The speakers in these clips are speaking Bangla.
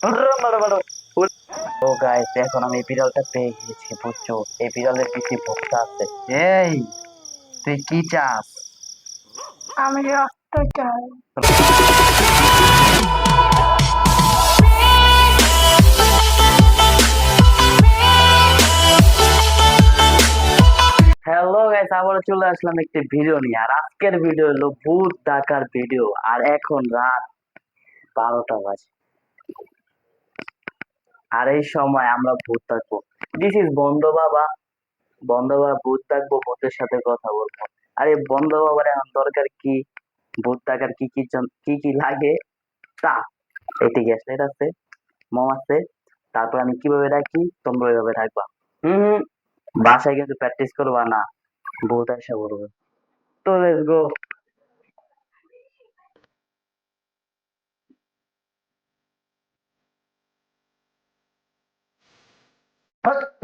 তো গাইস এখন আমি এই বিড়ালটা পেয়ে গিয়েছি, বুঝছো? এই বিড়ালের পিছে ভোক্তা আছে। এই তুই কি চাস? আমি রক্ত চাই। হ্যালো গাইস, আবার চলে আসলাম একটি ভিডিও নিয়ে। আর আজকের ভিডিও হলো ভূত ডাকার ভিডিও। আর এখন রাত 12টা বাজে, আর এই সময় আমরা ভূত ডাকবো। দিস ইজ বন্ধ বাবা। বন্ধ বাবা ভূত ডাকবো, ভূতের সাথে কথা বলবো। আরে বন্ধ বাবার এখন দরকার কি? ভূত ডাকার কি কি লাগে তা। এটি গ্যাস লাইট আছে, মম আছে। তারপর আমি কিভাবে ডাকি তোমরা ওইভাবে ডাকবা। হম, বাসায় কিন্তু প্র্যাকটিস করবা না, ভূত আসা করবে। তো লেটস গো।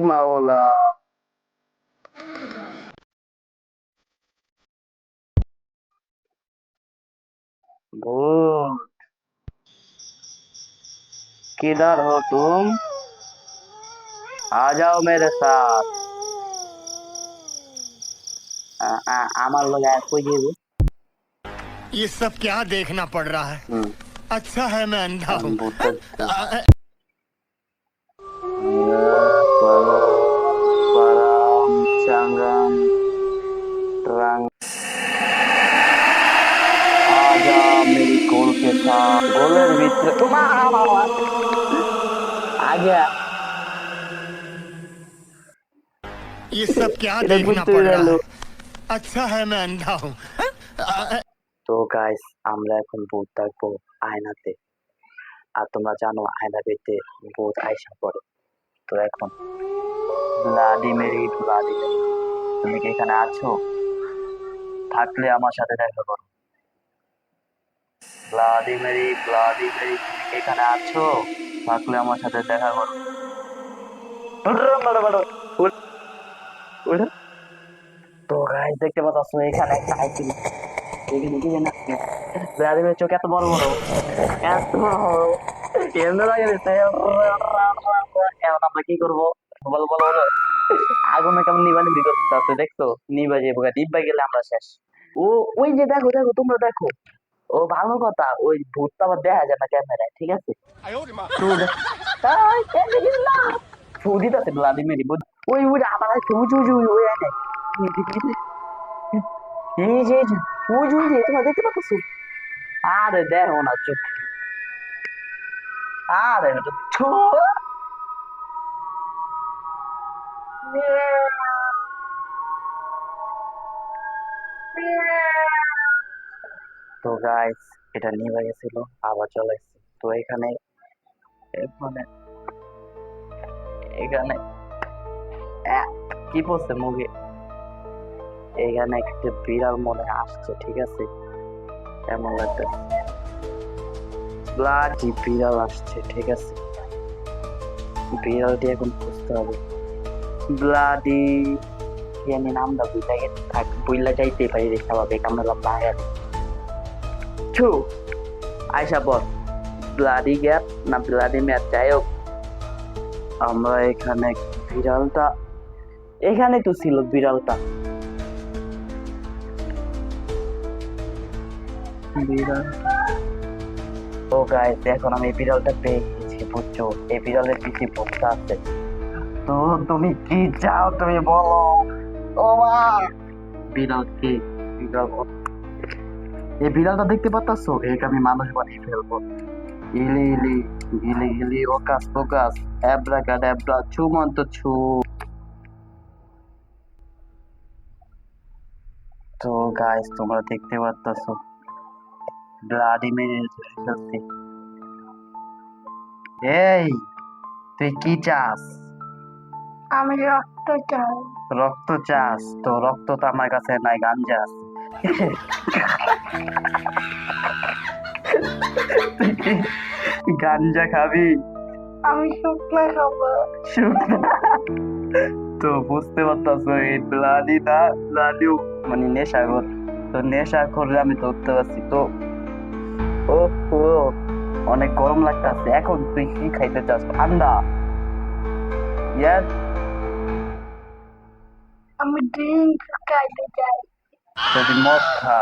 মাওলা, भूत किधर हो तुम? आ जाओ मेरे साथ। আমার লগে আর কই যাইবো? ये सब क्या देखना पड़ रहा है। হুম, अच्छा है मैं अंधा हूँ। ভূত परम चंगम रंग आजा मेरी गोल के साथ। गोलेर ভিতরে आ गया। ये सब क्या এটা देखना বুঝতে पड़ रहा গেল। है। अच्छा है मैं अंधा हूँ। তো গাইস আমরা এখন ভূত ডাকবো আয়নাতে। আর তোমরা জানো আয়না পেতে ভূত আয়সা পড়ে। তো এখন ভ্লাদিমির, তুমি কি এখানে আছো? থাকলে আমার সাথে দেখা করো। ভ্লাদিমির, তুমি কি এখানে আছো? থাকলে আমার সাথে দেখা করো। উঠো। তো গাইস দেখতে পাচ্ছ এখানে একটা আইসি, এখানে কি জানা ভ্লাদিমিরের চোখ এত বড় বড়, এত বড় বড়। কেমনে লাগে দিচ্ছে। এখন আমরা কি করবো? বলো বলো বলো। আগুনে কেমন নিবা নিবি করতে দেখছো? নিবা যে ডিব্বা গেলে আমরা শেষ। ও ওই যে দেখো দেখো, তোমরা দেখো। ও ভালো কথা, ওই ভূতটা আবার দেখা যায় না ক্যামেরায়, ঠিক আছে? তো ফু দিতেছে ভ্লাদিমির। ওই ওই আবার আসছে, উঁচু উঁচু ওই আনে। এই যে এই যে, ওই যে ওই যে, তোমরা দেখতে পাচ্ছ? আরে দেখো না চোখ, আরে এটা তো তো গাইস এটা নিভে গেছিল, আবার চলে এসেছে। তো এখানে মানে এখানে কি পড়ছে মুভি, এখানে একটা বিড়াল মনে হয় আসছে, ঠিক আছে? এমন লাগতেছে ব্লাডি বিড়াল আসছে, ঠিক আছে? বিড়ালটি এখন খুঁজতে হবে। ব্লাডি কি আমি নামটা বুঝা গেছে, থাক বুঝলা যাইতে পারি রে, স্বাভাবিক আমরা বাইরে ছু আয়সা পর। ব্লাডি গ্যাপ না ব্লাডি ম্যাচ, যাই হোক আমরা এখানে বিড়ালটা এখানে তো ছিল বিড়ালটা। বিড়াল ও গাইস এখন আমি এই বিড়ালটা পেয়ে গেছি, বুঝছো? এই বিড়ালের পিছে ভোক্তা আছে। তো তুমি কি চাও তুমি বলো। ও মা, বিড়াল কি? বিড়াল এই বিড়ালটা দেখতে পাচ্ছ? এটা আমি মানুষ বানিয়ে ফেলবো। ইলি ইলি গিলি গিলি ওকাস পোকাস অ্যাব্রাকাডাব্রা ছু মন্ত ছু। তো গাইস তোমরা দেখতে পাচ্ছ ভ্লাদিমির ফেলছে। এই তুই কি চাস? আমি রক্ত চাই। রক্ত চাস? তো রক্ত তো আমার কাছে নাই, গাঞ্জা আছে। তুই কি গাঞ্জা খাবি? আমি শুকনো খাবো। তো বুঝতে পারতাছো এই ব্লাডিও মানে নেশাখোর। তো নেশা করলে আমি ধরতে পারছি তো। ও ও অনেক গরম লাগতেছে। এখন তুই কি খাইতে চাস? ঠান্ডা? ইয়াস। আমি ড্রিঙ্ক খাইতে চাই। তো তুই মদ খা।